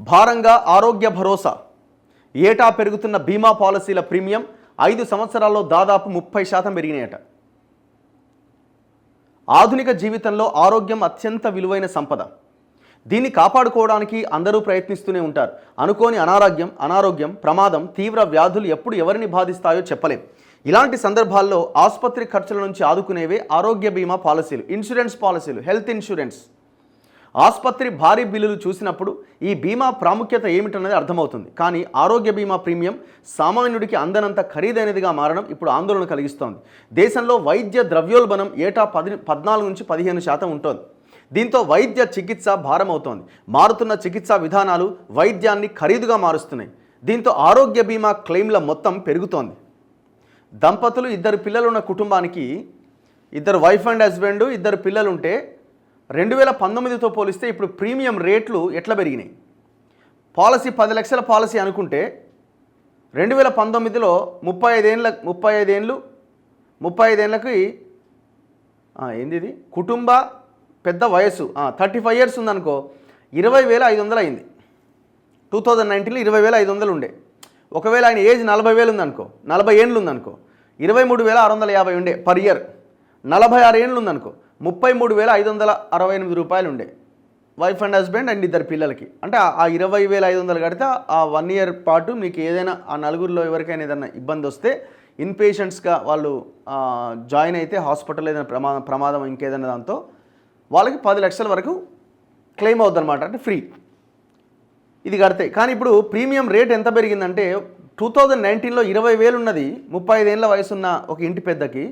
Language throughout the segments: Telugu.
భారంగా ఆరోగ్య భరోసా. ఏటా పెరుగుతున్న బీమా పాలసీల ప్రీమియం 5 సంవత్సరాల్లో దాదాపు 30% పెరిగినాయట. ఆధునిక జీవితంలో ఆరోగ్యం అత్యంత విలువైన సంపద. దీన్ని కాపాడుకోవడానికి అందరూ ప్రయత్నిస్తూనే ఉంటారు. అనుకోని అనారోగ్యం, ప్రమాదం, తీవ్ర వ్యాధులు ఎప్పుడు ఎవరిని బాధిస్తాయో చెప్పలేం. ఇలాంటి సందర్భాల్లో ఆసుపత్రి ఖర్చుల నుంచి ఆదుకునేవే ఆరోగ్య బీమా పాలసీలు, ఇన్సూరెన్స్ పాలసీలు, హెల్త్ ఇన్సూరెన్స్. ఆసుపత్రి భారీ బిల్లులు చూసినప్పుడు ఈ బీమా ప్రాముఖ్యత ఏమిటన్నది అర్థమవుతుంది. కానీ ఆరోగ్య బీమా ప్రీమియం సామాన్యుడికి అందనంత ఖరీదైనదిగా మారడం ఇప్పుడు ఆందోళన కలిగిస్తోంది. దేశంలో వైద్య ద్రవ్యోల్బణం ఏటా 14 నుంచి 15% ఉంటుంది. దీంతో వైద్య చికిత్స భారమవుతోంది. మారుతున్న చికిత్సా విధానాలు వైద్యాన్ని ఖరీదుగా మారుస్తున్నాయి. దీంతో ఆరోగ్య బీమా క్లెయిమ్ల మొత్తం పెరుగుతోంది. దంపతులు 2 పిల్లలున్న కుటుంబానికి, 2 వైఫ్ అండ్ హస్బెండ్ 2 పిల్లలుంటే 2019తో పోలిస్తే ఇప్పుడు ప్రీమియం రేట్లు ఎట్లా పెరిగినాయి? పాలసీ 10 లక్షల పాలసీ అనుకుంటే 2019లో 35 ఏళ్ళకి ఏంది ఇది కుటుంబ పెద్ద వయసు 35 ఇయర్స్ ఉందనుకో 20,500 అయింది. 2019లో 20,500 ఉండే. ఒకవేళ ఆయన ఏజ్ 40,000 ఉందనుకో, 40 ఏళ్ళు ఉందనుకో 23,650 ఉండే పర్ ఇయర్. 46 ఏళ్ళు ఉందనుకో 33,568 రూపాయలు ఉండే వైఫ్ అండ్ హస్బెండ్ అండ్ 2 పిల్లలకి. అంటే ఆ 20,500 కడితే ఆ 1 ఇయర్ పాటు మీకు ఏదైనా ఆ నలుగురిలో ఎవరికైనా ఏదైనా ఇబ్బంది వస్తే ఇన్పేషెంట్స్గా వాళ్ళు జాయిన్ అయితే హాస్పిటల్ ఏదైనా ప్రమాదం ఇంకేదైనా దాంతో వాళ్ళకి 10 లక్షల వరకు క్లెయిమ్ అవుతుంది అనమాట. అంటే ఫ్రీ ఇది కడితే. కానీ ఇప్పుడు ప్రీమియం రేట్ ఎంత పెరిగిందంటే 2019లో 20,000 ఉన్నది 35 ఏళ్ళ వయసున్న ఒక ఇంటి పెద్దకి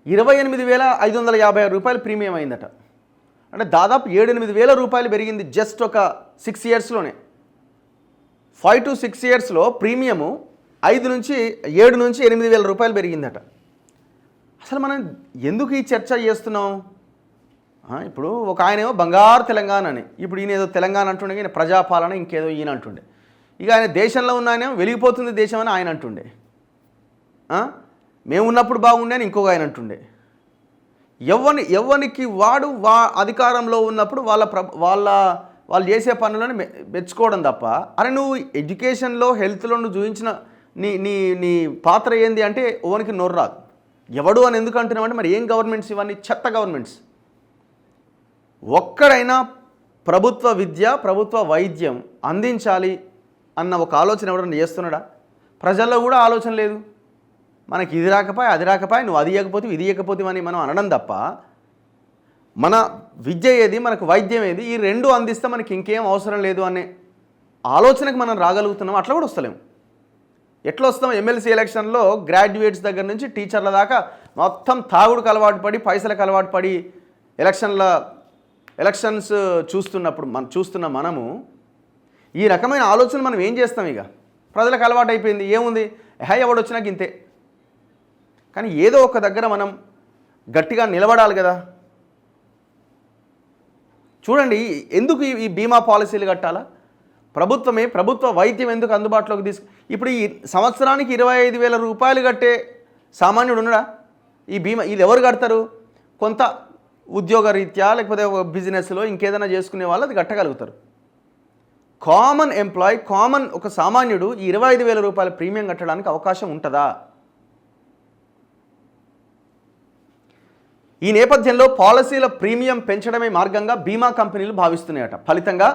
28,556 రూపాయలు ప్రీమియం అయిందట. అంటే దాదాపు 7-8 వేల రూపాయలు పెరిగింది జస్ట్ ఒక 6 ఇయర్స్లోనే. 5 to 6 ఇయర్స్లో ప్రీమియము 7 నుంచి 8 వేల రూపాయలు పెరిగిందట. అసలు మనం ఎందుకు ఈ చర్చ చేస్తున్నాం? ఇప్పుడు ఒక ఆయనేమో బంగారు తెలంగాణ అని, ఇప్పుడు ఈయన ఏదో తెలంగాణ అంటుండే, ఈయన ప్రజాపాలన ఇంకేదో ఈయన అంటుండే. ఇక ఆయన దేశంలో ఉన్న ఆయనేమో వెలిగిపోతుంది దేశం అని ఆయన అంటుండే. మేము ఉన్నప్పుడు బాగుండే అని ఇంకొక ఆయన అంటుండే. ఎవరికి వాడు అధికారంలో ఉన్నప్పుడు వాళ్ళు చేసే పనులను మెచ్చుకోవడం తప్ప, అరే నువ్వు ఎడ్యుకేషన్లో హెల్త్లో నువ్వు చూపించిన నీ పాత్ర ఏంది అంటే ఓనికి నోరు రాదు. ఎవడు అని ఎందుకు అంటున్నామంటే మరి ఏం గవర్నమెంట్స్ ఇవన్నీ చెత్త గవర్నమెంట్స్. ఒక్కడైనా ప్రభుత్వ విద్య, ప్రభుత్వ వైద్యం అందించాలి అన్న ఒక ఆలోచన ఎవడన్నా చేస్తున్నాడా? ప్రజల్లో కూడా ఆలోచన లేదు. మనకి ఇది రాకపోయి అది రాకపోయి, నువ్వు అది ఇవ్వకపోతే ఇది ఇవ్వకపోతే అని మనం అనడం తప్ప, మన విద్య ఏది, మనకు వైద్యం ఏది, ఈ 2 అందిస్తే మనకి ఇంకేం అవసరం లేదు అనే ఆలోచనకు మనం రాగలుగుతున్నాం. అట్లా కూడా వస్తలేము. ఎట్లా వస్తాం? ఎమ్మెల్సీ ఎలక్షన్లో గ్రాడ్యుయేట్స్ దగ్గర నుంచి టీచర్ల దాకా మొత్తం తాగుడుకు అలవాటు పడి, పైసలకు అలవాటు పడి ఎలక్షన్స్ చూస్తున్న మనము ఈ రకమైన ఆలోచన మనం ఏం చేస్తాం? ఇక ప్రజలకు అలవాటు అయిపోయింది. ఏముంది, ఎవడు వచ్చినా ఇంతే. కానీ ఏదో ఒక దగ్గర మనం గట్టిగా నిలబడాలి కదా. చూడండి, ఎందుకు ఈ బీమా పాలసీలు కట్టాలా? ప్రభుత్వ వైద్యం ఎందుకు అందుబాటులోకి ఇప్పుడు ఈ సంవత్సరానికి 25,000 రూపాయలు కట్టే సామాన్యుడు ఉన్నాడా? ఈ బీమా ఇది ఎవరు కడతారు? కొంత ఉద్యోగ రీత్యా లేకపోతే బిజినెస్లో ఇంకేదైనా చేసుకునే వాళ్ళు అది కట్టగలుగుతారు. కామన్ ఎంప్లాయ్, ఒక సామాన్యుడు ఈ 25,000 రూపాయల ప్రీమియం కట్టడానికి అవకాశం ఉంటుందా? ఈ నేపథ్యంలో పాలసీల ప్రీమియం పెంచడమే మార్గంగా బీమా కంపెనీలు భావిస్తున్నాయట. ఫలితంగా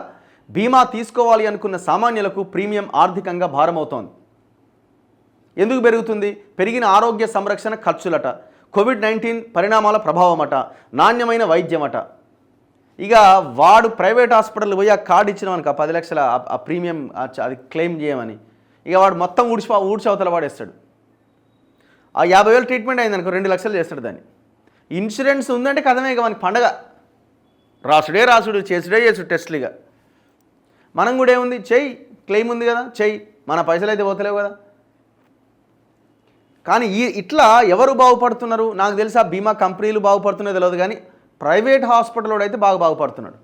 బీమా తీసుకోవాలి అనుకున్న సామాన్యులకు ప్రీమియం ఆర్థికంగా భారమవుతోంది. ఎందుకు పెరుగుతుంది? పెరిగిన ఆరోగ్య సంరక్షణ ఖర్చులట, COVID-19 పరిణామాల ప్రభావమట, నాణ్యమైన వైద్యమట. ఇక వాడు ప్రైవేట్ హాస్పిటల్ పోయి ఆ కార్డు ఇచ్చినామనుక 10 లక్షల ఆ ప్రీమియం అది క్లెయిమ్ చేయమని, ఇక వాడు మొత్తం ఊడ్చవతల వాడేస్తాడు. ఆ 50,000 ట్రీట్మెంట్ అయిందనుకో 2 లక్షలు చేస్తాడు దాన్ని. ఇన్సూరెన్స్ ఉందంటే కథమే. ఇక మనకి పండగ రాసుడు చేసుడే టెస్ట్లు. ఇక మనం కూడా ఏముంది, చెయ్యి, క్లెయిమ్ ఉంది కదా, చెయ్యి, మన పైసలు అయితే పోతలేవు కదా. కానీ ఇట్లా ఎవరు బాగుపడుతున్నారు? నాకు తెలుసా బీమా కంపెనీలు బాగుపడుతున్నాయో తెలియదు, కానీ ప్రైవేట్ హాస్పిటల్లో అయితే బాగుపడుతున్నాడు.